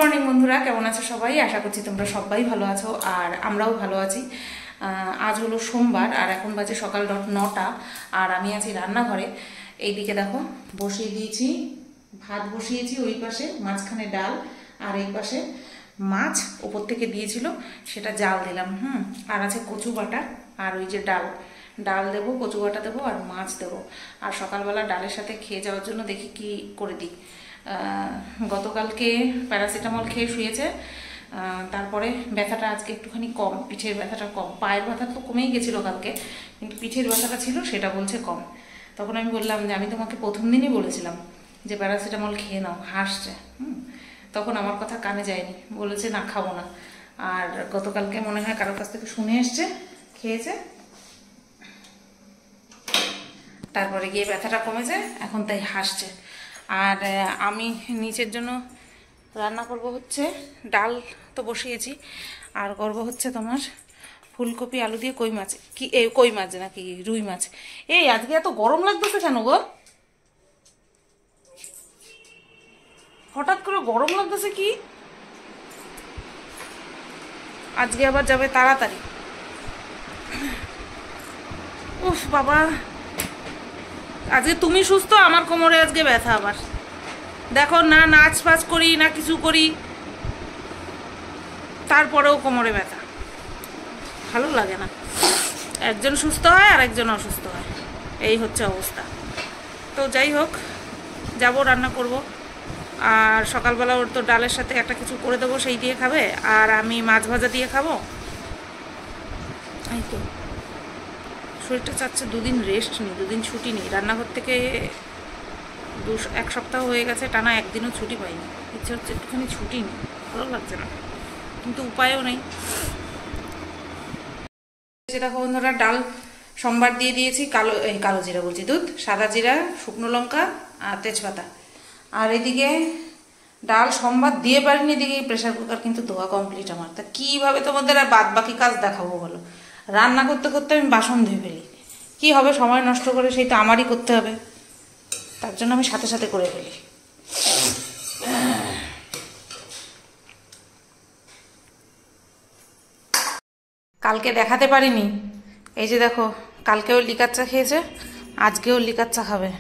Morning বন্ধুরা, কেমন আছো সবাই? আশা করছি তোমরা সবাই ভালো আছো আর আমরাও ভালো আছি। আজ হলো সোমবার আর এখন বাজে সকাল 9টা আর আমি আছি রান্নাঘরে। এইদিকে দেখো বসিয়ে দিয়েছি, ভাত বসিয়েছি, ওই পাশে মাঝখানে ডাল আর এই পাশে মাছ ওপর থেকে দিয়েছিল সেটা জাল দিলাম। আর আছে কচু বাটা আর ওই যে ডাল দেবো, কচু বাটা দেবো আর মাছ দেবো। আর সকালবেলা ডালের সাথে খেয়ে যাওয়ার জন্য দেখি কি করে দিই। গতকালকে প্যারাসিটামল খেয়ে শুয়েছে, তারপরে ব্যথাটা আজকে একটুখানি কম, পিঠের ব্যথাটা কম। পায়ের ব্যথা তো কমেই গেছিলো কালকে, কিন্তু পিঠের ব্যথাটা ছিল সেটা বলছে কম। তখন আমি বললাম যে আমি তোমাকে প্রথম দিনই বলেছিলাম যে প্যারাসিটামল খেয়ে নাও, হাসছে। তখন আমার কথা কানে যায়নি, বলেছে না খাবো না। আর গতকালকে মনে হয় কারোর কাছ থেকে শুনে এসছে, খেয়েছে, তারপরে গিয়ে ব্যথাটা কমেছে, এখন তাই হাসছে। আর আমি নিচের জন্য রান্না করব হচ্ছে ডাল তো বসিয়েছি, আর করব হচ্ছে তোমার ফুলকপি আলু দিয়ে কই মাছ, কি কই মাছ নাকি রুই মাছ। এই আজকে এত গরম লাগতেছে কেন গো? হঠাৎ করে গরম লাগতেছে কি? আজকে আবার যাবে তাড়াতাড়ি। উফ বাবা, আজকে তুমি সুস্থ, আমার কোমরে আজকে ব্যথা আবার। দেখো না, নাচ ফাচ করি না কিছু করি, তারপরেও কোমরে ব্যথা, ভালো লাগে না। একজন সুস্থ হয় আর একজন অসুস্থ হয়, এই হচ্ছে অবস্থা। তো যাই হোক, যাব রান্না করব। আর সকালবেলা ওর তো ডালের সাথে একটা কিছু করে দেবো, সেই দিয়ে খাবে, আর আমি মাছ ভাজা দিয়ে খাবো। এই তো শরীরটা চাচ্ছে দুদিন রেস্ট নিই, দুদিন ছুটি নেই। রান্নাঘর থেকে এক সপ্তাহ হয়ে গেছে টানা একদিনও ছুটি পাইনি। ইচ্ছে হচ্ছে একটুখানি ছুটি নেই, ভালো লাগছে না, কিন্তু উপায়ও নেই। দেখো বন্ধুরা, ডাল সোমবার দিয়ে দিয়েছি, কালো জিরা বলছি, দুধ, সাদা জিরা, শুকনো লঙ্কা আর তেজপাতা। আর এদিকে ডাল সোমবার দিয়ে পারিনি, এদিকে প্রেশার কুকার কিন্তু ধোয়া কমপ্লিট আমার। তা কীভাবে তোমাদের আর বাদ বাকি কাজ দেখাবো বলো? রান্না করতে করতে আমি বাসন ধুয়ে ফেলি, কি হবে সময় নষ্ট করে, সেই তো আমারই করতে হবে, তার জন্য আমি সাথে সাথে করে ফেলি। কালকে দেখাতে পারিনি, এই যে দেখো, কালকেও লিকার চা খেয়েছে, আজকেও লিকার চা খাবে।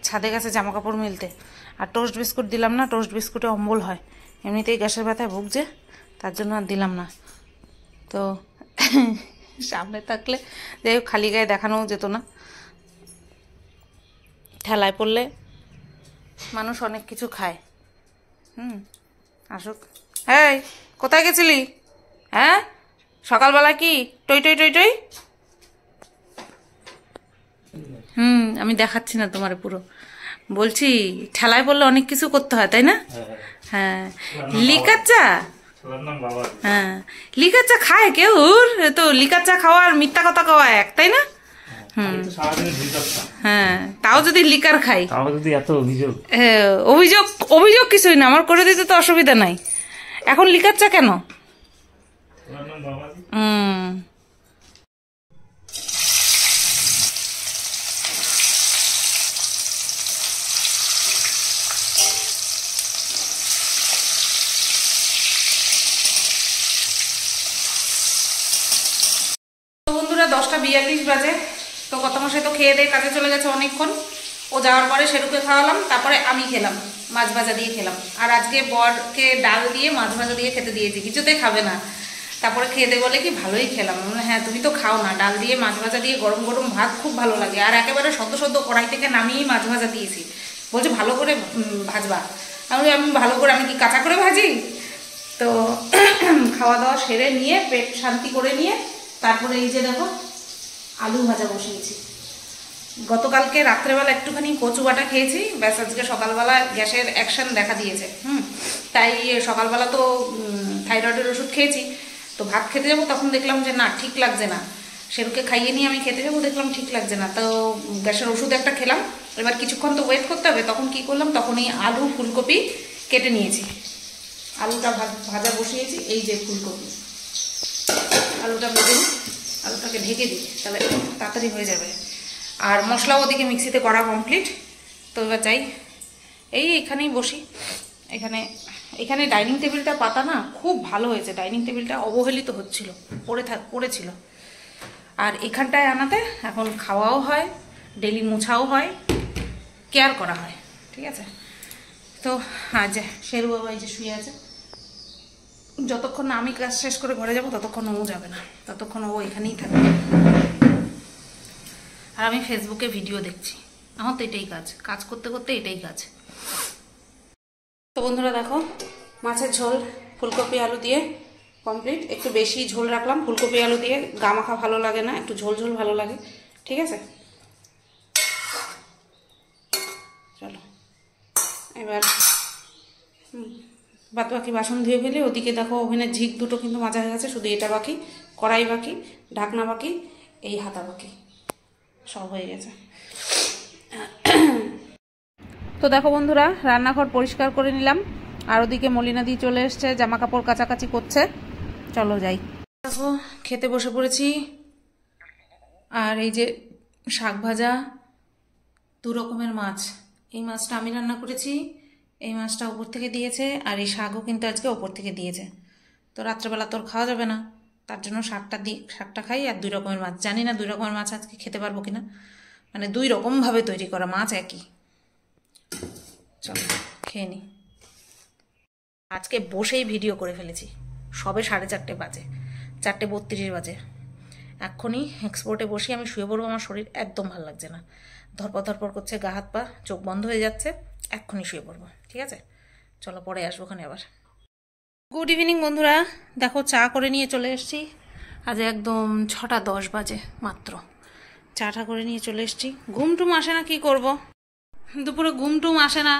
ছাদে গেছে জামা কাপড় মেলতে। আর টোস্ট বিস্কুট দিলাম না, টোস্ট বিস্কুটে অম্বল হয়, এমনিতেই গ্যাসের ব্যথায় ভুগছে, তার জন্য আর দিলাম না। তো সামনে থাকলে যাই হোক, খালি গায়ে দেখানোও যেত না, ঠেলায় পড়লে মানুষ অনেক কিছু খায়। আসুক। এই কোথায় গেছিলি? হ্যাঁ, সকালবেলা কি টই টই টই টই? আমি দেখাচ্ছি না তোমার পুরো, বলছি ঠেলায় পড়লে অনেক কিছু করতে হয়, তাই না? হ্যাঁ, লিকার চা, হ্যাঁ লিকার চা খায় কেউ? তো লিকার চা খাওয়া আর মিথ্যা কথা খাওয়া এক, তাই না? হ্যাঁ, তাও যদি লিকার খাই, অভিযোগ কিছুই না, আমার করে দিতে তো অসুবিধা নাই। এখন লিকার চা কেন? বন্ধুরা 10টা 42 বাজে। তো কত মশাই তো খেয়ে দিয়ে কাজে চলে গেছে অনেকক্ষণ, ও যাওয়ার পরে সেরুকে খাওয়ালাম, তারপরে আমি খেলাম, মাছ ভাজা দিয়ে খেলাম। আর আজকে বরকে ডাল দিয়ে মাছ ভাজা দিয়ে খেতে দিয়েছি, কিছুতে খাবে না। তারপরে খেয়ে দে বলে কি ভালোই খেলাম। হ্যাঁ তুমি তো খাও না, ডাল দিয়ে মাছ ভাজা দিয়ে গরম গরম ভাত খুব ভালো লাগে। আর একেবারে সদ্য কড়াই থেকে নামিয়েই মাছ ভাজা দিয়েছি, বলছে ভালো করে ভাজবা। আমি ভালো করে, আমি কি কাঁচা করে ভাজি? তো খাওয়া দাওয়া সেরে নিয়ে, পেট শান্তি করে নিয়ে, তারপরে এই যে দেখো আলু ভাজা বসিয়েছি। গতকালকে রাত্রেবেলা একটুখানি কচু বাটা খেয়েছি, ব্যাস আজকে সকালবেলা গ্যাসের অ্যাকশন দেখা দিয়েছে। তাই সকালবেলা তো থাইরয়েডের ওষুধ খেয়েছি, তো ভাত খেতে যাবো, তখন দেখলাম যে না ঠিক লাগছে না। সেরুকে খাইয়ে নিয়ে আমি খেতে যাবো, দেখলাম ঠিক লাগছে না, তো গ্যাসের ওষুধ একটা খেলাম। এবার কিছুক্ষণ তো ওয়েট করতে হবে, তখন কি করলাম, তখনই আলু ফুলকপি কেটে নিয়েছি, আলুটা ভাজা বসিয়েছি। এই যে ফুলকপি, আলুটা ভেজে নিই, আলুটাকে ঢেকে দিই, তাহলে তাড়াতাড়ি হয়ে যাবে। আর মশলাও ওদিকে মিক্সিতে করা কমপ্লিট। তো এবার যাই, এখানেই বসি, এখানে এখানে ডাইনিং টেবিলটা পাতা না খুব ভালো হয়েছে, ডাইনিং টেবিলটা অবহেলিত হচ্ছিল, পড়েছিল। আর এখানটায় আনাতে এখন খাওয়াও হয়, ডেলি মোছাও হয়, কেয়ার করা হয়, ঠিক আছে। তো আজ শেরু বাবা এই যে শুয়ে আছে, যতক্ষণ না আমি কাজ শেষ করে ঘরে যাব ততক্ষণ ও যাবে না, ততক্ষণ ও এখানেই থাকবে। আর আমি ফেসবুকে ভিডিও দেখছি, আমার তো এটাই কাজ করতে করতে এটাই কাজ। তো বন্ধুরা দেখো, মাছের ঝোল ফুলকপি আলু দিয়ে কমপ্লিট। একটু বেশি ঝোল রাখলাম, ফুলকপি আলু দিয়ে গা মাখা ভালো লাগে না, একটু ঝোল ঝোল ভালো লাগে, ঠিক আছে। চলো এবার বাদ বাকি বাসন ধুয়ে ফেলে। ওদিকে দেখো ওভেনের ঝিক দুটো কিন্তু মাজা হয়ে গেছে, শুধু এটা বাকি, কড়াই বাকি, ঢাকনা বাকি, এই হাতা বাকি, সব হয়ে গেছে। তো দেখো বন্ধুরা, রান্নাঘর পরিষ্কার করে নিলাম, আর ওদিকে মলিনাদি চলে এসছে, জামা কাপড় কাচাকাচি করছে। চলো যাই। দেখো খেতে বসে পড়েছি, আর এই যে শাক ভাজা, 2 রকমের মাছ। এই মাছটা আমি রান্না করেছি, এই মাছটা উপর থেকে দিয়েছে, আর এই শাকও কিন্তু আজকে উপর থেকে দিয়েছে। তো রাত্রেবেলা তোর খাওয়া যাবে না, তার জন্য শাকটা খাই, আর 2 রকমের মাছ। জানি না 2 রকমের মাছ আজকে খেতে পারবো কিনা, মানে 2 রকমভাবে তৈরি করা মাছ একই। চলো খেয়ে নি। আজকে বসেই ভিডিও করে ফেলেছি, সবে 4:30 বাজে, 4:32 বাজে। এক্ষুনি এক্সপোর্টে বসে আমি শুয়ে পড়বো, আমার শরীর একদম ভালো লাগছে না, ধরপর করছে, গা হাত পা, চোখ বন্ধ হয়ে যাচ্ছে, এক্ষুনি শুয়ে পড়বো, ঠিক আছে। চলো পরে আসবো ওখানে আবার। গুড ইভিনিং বন্ধুরা, দেখো চা করে নিয়ে চলে এসেছি। আজ একদম 6:10 বাজে মাত্র, চাটা করে নিয়ে চলে এসেছি। ঘুমটুম আসে না, কি করব, দুপুরে ঘুমটুম আসে না।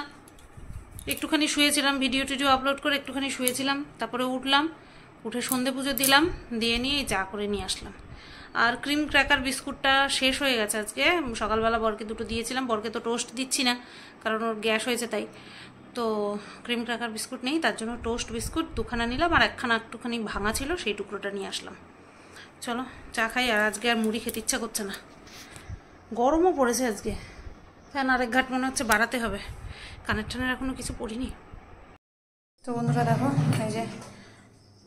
একটুখানি শুয়েছিলাম, ভিডিও টিডিও আপলোড করে একটুখানি শুয়েছিলাম, তারপরে উঠলাম, উঠে সন্ধে পুজো দিলাম, দিয়ে নিয়ে চা করে নিয়ে আসলাম। আর ক্রিম ক্র্যাকার বিস্কুটটা শেষ হয়ে গেছে আজকে, সকালবেলা বরকে 2টো দিয়েছিলাম। বরকে তো টোস্ট দিচ্ছি না, কারণ ওর গ্যাস হয়েছে, তাই তো ক্রিম ক্র্যাকার বিস্কুট নেই, তার জন্য টোস্ট বিস্কুট 2খানা নিলাম, আর একখানা একটুখানি ভাঙা ছিল, সেই টুকরোটা নিয়ে আসলাম। চলো চা খাই। আর আজকে আর মুড়ি খেতে ইচ্ছা করছে না, গরমও পড়েছে আজকে। ফ্যান আরেক ঘাট মনে হচ্ছে বাড়াতে হবে, কানের টানের এখনো কিছু পড়িনি। তো বন্ধুরা দেখো, এই যে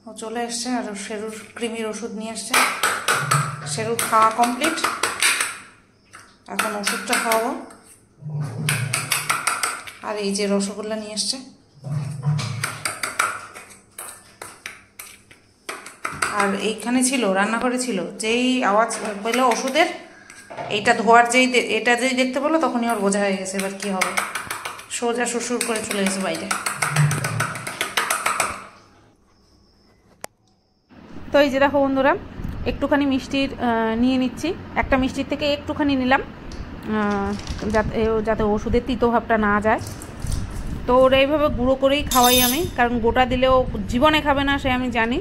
ও চলে এসছে, আর শেরুর ক্রিমির ওষুধ নিয়ে আসছে। শেরুর খাওয়া কমপ্লিট, এখন ওষুধটা খাওয়াবো। আর এই যে রসগোল্লা নিয়ে আসছে, আর এইখানে ছিল, রান্নাঘরে ছিল, যেই আওয়াজ পেলো ওষুধের, এইটা ধোয়ার এটা যেই দেখতে পেলো, তখনই ওর বোঝা হয়ে গেছে এবার কি হবে। সোজা শ্বশুর করে চলে গেছে বাইরে। তো এই যে দেখো বন্ধুরা, একটুখানি মিষ্টির নিয়ে নিচ্ছি, একটা মিষ্টির থেকে একটুখানি নিলাম, যাতে ওষুধের তিতো ভাবটা না যায়। তো ওরা এইভাবে গুঁড়ো করেই খাওয়াই আমি, কারণ গোটা দিলেও জীবনে খাবে না, সে আমি জানি,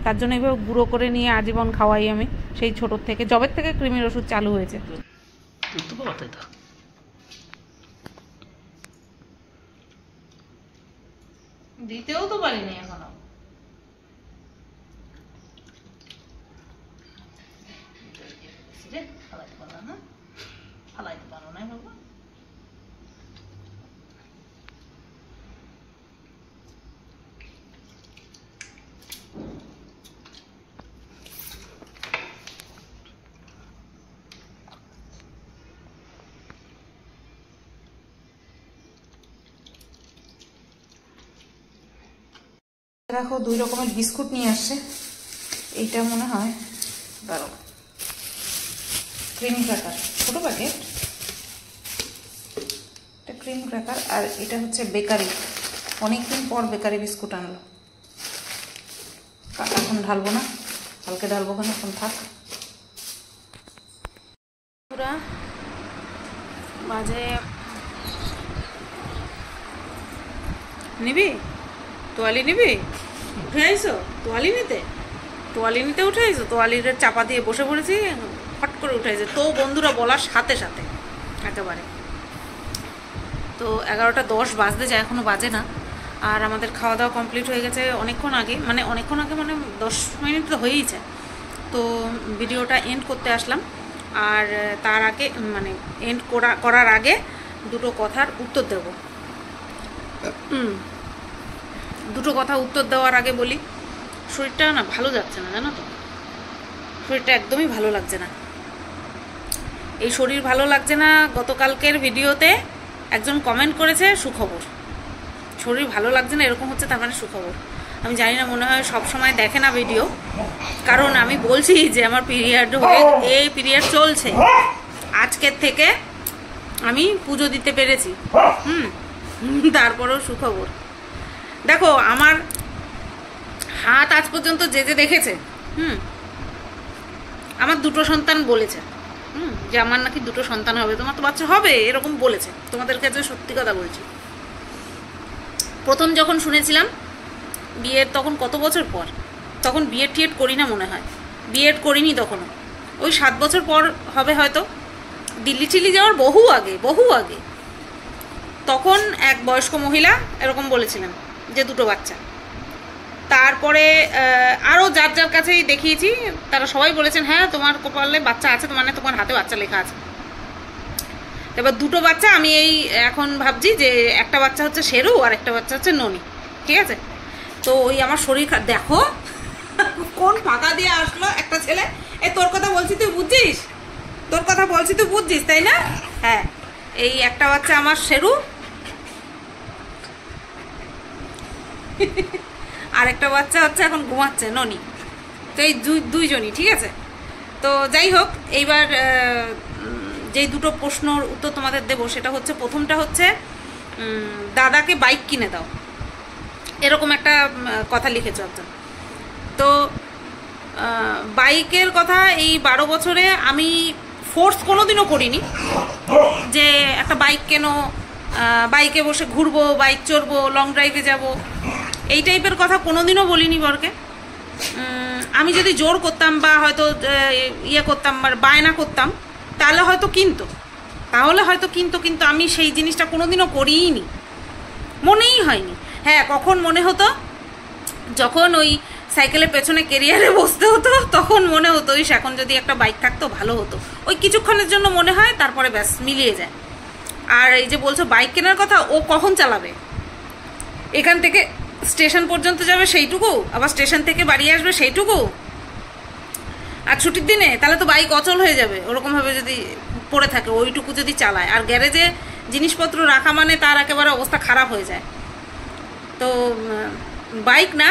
তার জন্য এইভাবে গুঁড়ো করে নিয়ে আজীবন খাওয়াই আমি, সেই ছোটোর থেকে, জবের থেকে ক্রিমের ওষুধ চালু হয়েছে। দিতেও তো পারিনি এখনো। ফালাইতে পারো না বাবা। দেখো 2 রকমের বিস্কুট নিয়ে আসছে, এইটা মনে হয় দাঁড়ো ক্রিম ক্র্যাকার, ছোটো প্যাকেট, এটা ক্রিম ক্র্যাকার, আর এটা হচ্ছে বেকারি। অনেকদিন পর বেকারি বিস্কুট আনলো, এখন ঢালবো না, কালকে ঢালবো, কেন এখন থাক। পুরা বাজে নিবি, তোয়ালি নিবি, উঠে আইসো তোয়ালি নিতে উঠে আইসো, তোয়ালির চাপা দিয়ে বসে পড়েছি, ফট করে উঠে আইসো। তো বন্ধুরা বলার সাথে সাথে একেবারে। তো 11:10 বাজতে যায়, এখনো বাজে না। আর আমাদের খাওয়া দাওয়া কমপ্লিট হয়ে গেছে অনেকক্ষণ আগে, মানে 10 মিনিট তো হয়েইছে। তো ভিডিওটা এন্ড করতে আসলাম, আর তার আগে মানে এন্ড করার আগে 2টো কথার উত্তর দেব। দুটো কথা উত্তর দেওয়ার আগে বলি, শরীরটা না ভালো যাচ্ছে না, জানো তো, শরীরটা একদমই ভালো লাগছে না। এই শরীর ভালো লাগছে না, গতকালকের ভিডিওতে একজন কমেন্ট করেছে সুখবর, শরীর ভালো লাগছে না এরকম হচ্ছে তার মানে সুখবর। আমি জানি না, মনে হয় সব সময় দেখে না ভিডিও, কারণ আমি বলছি যে আমার পিরিয়ড হয়ে এই পিরিয়ড চলছে, আজকের থেকে আমি পুজো দিতে পেরেছি, তারপরেও সুখবর। দেখো আমার হাত আজ পর্যন্ত যে যে দেখেছে, আমার দুটো সন্তান বলেছে, যে আমার নাকি দুটো সন্তান হবে, তোমার তো বাচ্চা হবে এরকম বলেছে। তোমাদের কাছে সত্যি কথা বলছি, প্রথম যখন শুনেছিলাম বিয়ের, তখন কত বছর পর, তখন বিএড টিএড করি না মনে হয়, বিএড করিনি তখনও, ওই 7 বছর পর হবে হয়তো, দিল্লি টিল্লি যাওয়ার বহু আগে তখন এক বয়স্ক মহিলা এরকম বলেছিলেন যে দুটো বাচ্চা। তারপরে আরও যার যার কাছেই দেখিয়েছি তারা সবাই বলেছেন হ্যাঁ তোমার কপালে বাচ্চা আছে, মানে তোমার হাতে বাচ্চা লেখা আছে। এবার দুটো বাচ্চা আমি এই এখন ভাবছি যে একটা বাচ্চা হচ্ছে শেরু আর একটা বাচ্চা হচ্ছে ননি, ঠিক আছে। তো ওই আমার শরীর দেখো কোন ফাঁকা দিয়ে আসলো একটা ছেলে, এই তোর কথা বলছি তুই বুঝছিস, তোর কথা বলছি তুই বুঝছিস তাই না, হ্যাঁ। এই একটা বাচ্চা আমার শেরু, আর একটা বাচ্চা হচ্ছে এখন ঘুমাচ্ছে ননি, তো এই দুইজনই, ঠিক আছে। তো যাই হোক, এইবার যেই দুটো প্রশ্নর উত্তর তোমাদের দেবো সেটা হচ্ছে, প্রথমটা হচ্ছে দাদাকে বাইক কিনে দাও, এরকম একটা কথা লিখেছ একজন। তো বাইকের কথা এই 12 বছরে আমি ফোর্স কোনোদিনও করিনি যে একটা বাইক কেন, বাইকে বসে ঘুরবো, বাইক চড়বো, লং ড্রাইভে যাব, এই টাইপের কথা কোনোদিনও বলিনি বরকে। আমি যদি জোর করতাম বা হয়তো ইয়ে করতাম বা বায়না করতাম তাহলে হয়তো কিনতো, কিন্তু আমি সেই জিনিসটা কোনোদিনও করিই নি, মনেই হয়নি। হ্যাঁ, কখন মনে হতো যখন ওই সাইকেলের পেছনে কেরিয়ারে বসতে হতো তখন মনে হতো ইস এখন যদি একটা বাইক থাকতো ভালো হতো, ওই কিছুক্ষণের জন্য মনে হয়, তারপরে ব্যাস মিলিয়ে যায়। আর এই যে বলছো বাইক কেনার কথা, ও কখন চালাবে, এখান থেকে স্টেশন পর্যন্ত যাবে সেইটুকু, আবার স্টেশন থেকে বাড়ি আসবে সেইটুকু, আর ছুটির দিনে তাহলে তো বাইক অচল হয়ে যাবে ওরকমভাবে যদি পড়ে থাকে, ওইটুকু যদি চালায়। আর গ্যারেজে জিনিসপত্র রাখা মানে তার একেবারে অবস্থা খারাপ হয়ে যায়। তো বাইক না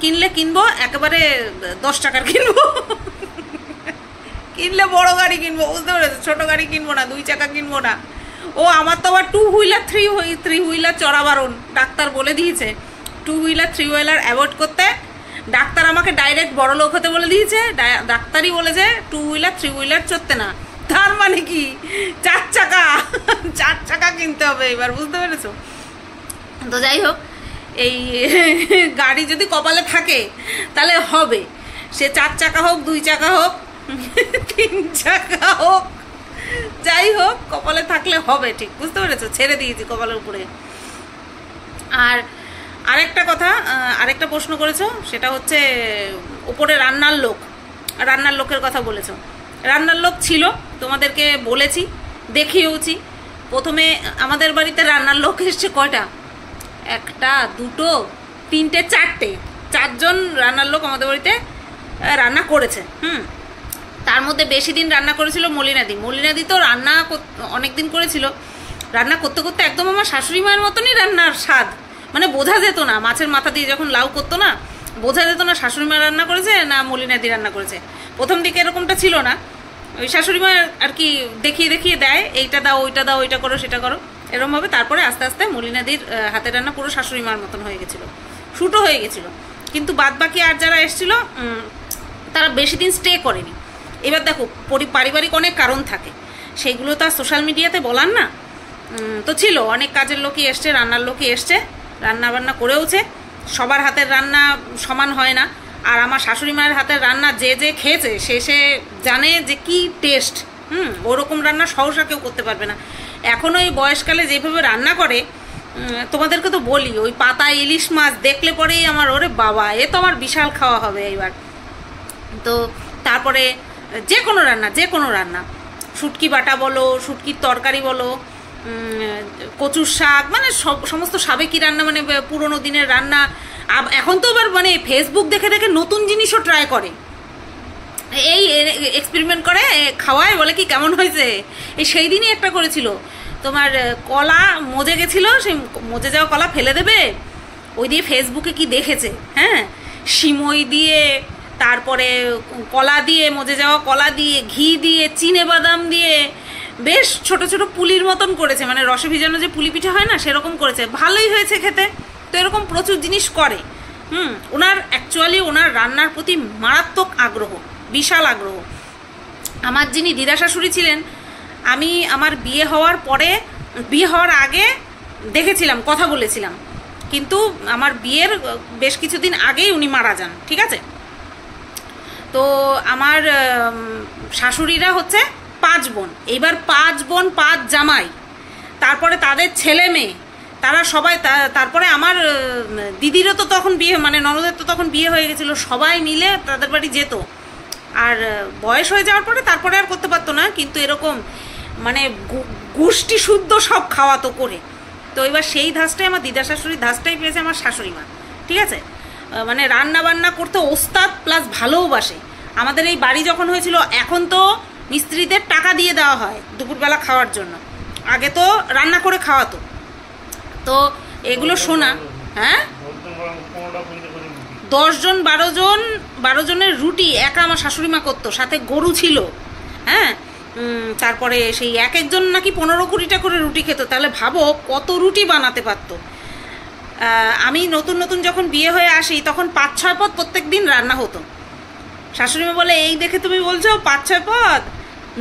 কিনলে কিনবো একেবারে 10 টাকার কিনবো, কিনলে বড় গাড়ি কিনবো, বুঝতে পেরেছো, ছোট গাড়ি কিনবো না, 2 চাকা কিনবো না। ও আমার তো আবার 2 হুইলার 3 হুইলার চড়া বারণ, ডাক্তার বলে দিয়েছে 2 হুইলার 3 হুইলার অ্যাভয়েড করতে। ডাক্তার আমাকে ডাইরেক্ট বড় লোক হতে বলে দিয়েছে, ডাক্তারই বলেছে 2 হুইলার 3 হুইলার চড়তে না। তার মানে কি 4 চাকা কিনতে হবে এবার, বুঝতে পেরেছো। তো যাই হোক, এই গাড়ি যদি কপালে থাকে তাহলে হবে, সে 4 চাকা হোক, 2 চাকা হোক, 3 চাকা হোক, যাই হোক কপালে থাকলে হবে, ঠিক বুঝতে পেরেছো, ছেড়ে দিয়েছি কপালের উপরে। আর আরেকটা কথা, আরেকটা প্রশ্ন করেছো, সেটা হচ্ছে উপরে রান্নার লোকের কথা বলেছো। রান্নার লোক ছিল, তোমাদেরকে বলেছি, দেখিয়েওছি। প্রথমে আমাদের বাড়িতে রান্নার লোক এসছে কয়টা, 1, 2, 3, 4 জন রান্নার লোক আমাদের বাড়িতে রান্না করেছে। তার মধ্যে বেশি দিন রান্না করেছিল মলিনাদি তো রান্না অনেক দিন করেছিল, রান্না করতে করতে একদম আমার শাশুড়ি মায়ের মতনই রান্নার স্বাদ, মানে বোঝা যেত না, মাছের মাথা দিয়ে যখন লাউ করতো না বোঝা যেত না শাশুড়ি মা রান্না করেছে না মলিনাদি রান্না করেছে। প্রথম দিকে এরকমটা ছিল না, ওই শাশুড়ি মা আর কি দেখিয়ে দেয়, এইটা দাও ওইটা দাও, ওইটা করো সেটা করো, এরকমভাবে। তারপরে আস্তে আস্তে মলিনাদির হাতের রান্না পুরো শাশুড়ি মার মতন হয়ে গেছিলো, শুটও হয়ে গেছিলো। কিন্তু বাদ বাকি আর যারা এসেছিলো তারা বেশি দিন স্টে করেনি। এবার দেখো পারিবারিক অনেক কারণ থাকে, সেইগুলো তো আর সোশ্যাল মিডিয়াতে বলার না। তো ছিল অনেক কাজের লোকই এসছে, রান্নার লোকই এসছে, রান্না বান্না করেওছে। সবার হাতের রান্না সমান হয় না, আর আমার শাশুড়ি মায়ের হাতের রান্না যে খেয়েছে সে জানে যে কি টেস্ট। ওরকম রান্না সহসা কেউ করতে পারবে না। এখনও এই বয়সকালে যেভাবে রান্না করে, তোমাদেরকে তো বলি, ওই পাতা ইলিশ মাছ দেখলে পরেই আমার ওরে বাবা, এ তো আমার বিশাল খাওয়া হবে এইবার। তো তারপরে যে কোনো রান্না শুটকি বাটা বলো, শুটকির তরকারি বলো, কচুর শাক, মানে সমস্ত সাবেকি রান্না, মানে পুরোনো দিনের রান্না। এখন তো আবার মানে ফেসবুক দেখে দেখে নতুন জিনিসও ট্রাই করে, এই এক্সপেরিমেন্ট করে খাওয়ায়, বলে কি কেমন হয়েছে। এই সেই দিনই একটা করেছিল, তোমার কলা মজে গেছিলো, সেই মজে যাওয়া কলা ফেলে দেবে, ওই দিয়ে ফেসবুকে কি দেখেছে, হ্যাঁ, সিমই দিয়ে, তারপরে কলা দিয়ে, মজে যাওয়া কলা দিয়ে, ঘি দিয়ে, চিনে বাদাম দিয়ে, বেশ ছোট ছোট পুলির মতন করেছে, মানে রসে ভিজানো যে পুলি পিঠা হয় না, সেরকম করেছে, ভালোই হয়েছে খেতে। তো এরকম প্রচুর জিনিস করে। ওনার অ্যাকচুয়ালি ওনার রান্নার প্রতি মারাত্মক আগ্রহ, বিশাল আগ্রহ। আমার যিনি দিদা শাশুড়ি ছিলেন, আমি আমার বিয়ে হওয়ার আগে দেখেছিলাম, কথা বলেছিলাম, কিন্তু আমার বিয়ের বেশ কিছুদিন আগেই উনি মারা যান, ঠিক আছে। তো আমার শাশুড়িরা হচ্ছে 5 বোন, এইবার 5 বোন 5 জামাই, তারপরে তাদের ছেলে মেয়ে, তারা সবাই, তারপরে আমার দিদিরও তো তখন বিয়ে, মানে ননদের তো তখন বিয়ে হয়ে গেছিলো, সবাই মিলে তাদের বাড়ি যেত। আর বয়স হয়ে যাওয়ার পরে তারপরে আর করতে পারতো না, কিন্তু এরকম মানে গোষ্ঠী শুদ্ধ সব খাওয়াতো করে। তো এবার সেই ধাঁচটাই আমার দিদা শাশুড়ির ধাঁচটাই পেয়েছে আমার শাশুড়ি মা, ঠিক আছে। মানে রান্না বান্না করতে ওস্তাদ প্লাস ভালোবাসে। আমাদের এই বাড়ি যখন হয়েছিল, এখন তো মিস্ত্রিদের টাকা দিয়ে দেওয়া হয় দুপুরবেলা খাওয়ার জন্য, আগে তো রান্না করে খাওয়াতো। তো এগুলো শোনা, হ্যাঁ, 10 জন 12 জনের রুটি একা আমার শাশুড়ি মা করতো, সাথে গরু ছিল, হ্যাঁ। তারপরে সেই এক একজন নাকি 15-20টা করে রুটি খেত, তাহলে ভাবো কত রুটি বানাতে পারতো। আমি নতুন নতুন যখন বিয়ে হয়ে আসি, তখন 5-6 পদ প্রত্যেক দিন রান্না হতো। শাশুড়ি মা বলে, এই দেখে তুমি বলছো 5-6 পদ,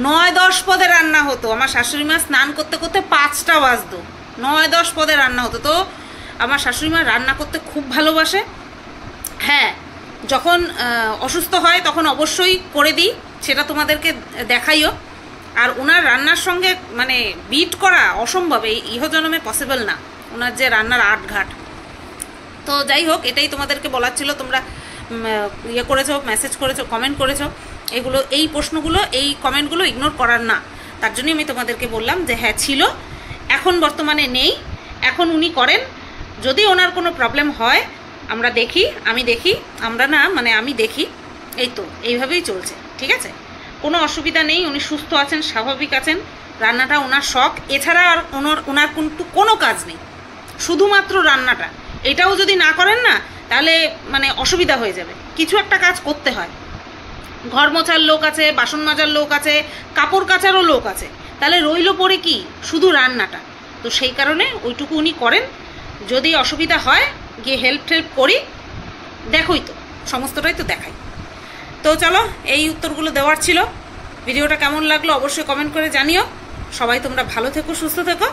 9-10 পদে রান্না হতো। আমার শাশুড়ি মা স্নান করতে করতে 5টা বাজতো, 9-10 পদে রান্না হতো। তো আমার শাশুড়ি মা রান্না করতে খুব ভালোবাসে। হ্যাঁ, যখন অসুস্থ হয় তখন অবশ্যই করে দিই, সেটা তোমাদেরকে দেখাইও। আর ওনার রান্নার সঙ্গে মানে বিট করা অসম্ভব, এই ইহজন্মে পসিবল না, ওনার যে রান্নার আটঘাট। তো যাই হোক, এটাই তোমাদেরকে বলার ছিল। তোমরা ইয়ে করেছো, মেসেজ করেছো, কমেন্ট করেছো, এগুলো, এই প্রশ্নগুলো, এই কমেন্টগুলো ইগনোর করার না, তার জন্যই আমি তোমাদেরকে বললাম যে হ্যাঁ ছিল, এখন বর্তমানে নেই, এখন উনি করেন। যদি ওনার কোনো প্রবলেম হয় আমরা দেখি, আমি দেখি, আমরা না মানে আমি দেখি, এই তো এইভাবেই চলছে, ঠিক আছে, কোনো অসুবিধা নেই। উনি সুস্থ আছেন, স্বাভাবিক আছেন, রান্নাটা ওনার শখ, এছাড়া আর ওনার কিন্তু কোনো কাজ নেই, শুধুমাত্র রান্নাটা। এটাও যদি না করেন না, তাহলে মানে অসুবিধা হয়ে যাবে, কিছু একটা কাজ করতে হয়। ঘর মোছার লোক আছে, বাসন মাজার লোক আছে, কাপড় কাচারও লোক আছে, তাহলে রইল পরে কি, শুধু রান্নাটা। তো সেই কারণে ওইটুকু উনি করেন। যদি অসুবিধা হয় গিয়ে হেল্প করি, দেখোই তো, সমস্তটাই তো দেখাই। তো চলো, এই উত্তরগুলো দেওয়ার ছিল। ভিডিওটা কেমন লাগলো অবশ্যই কমেন্ট করে জানিও। সবাই তোমরা ভালো থেকো, সুস্থ থেকো।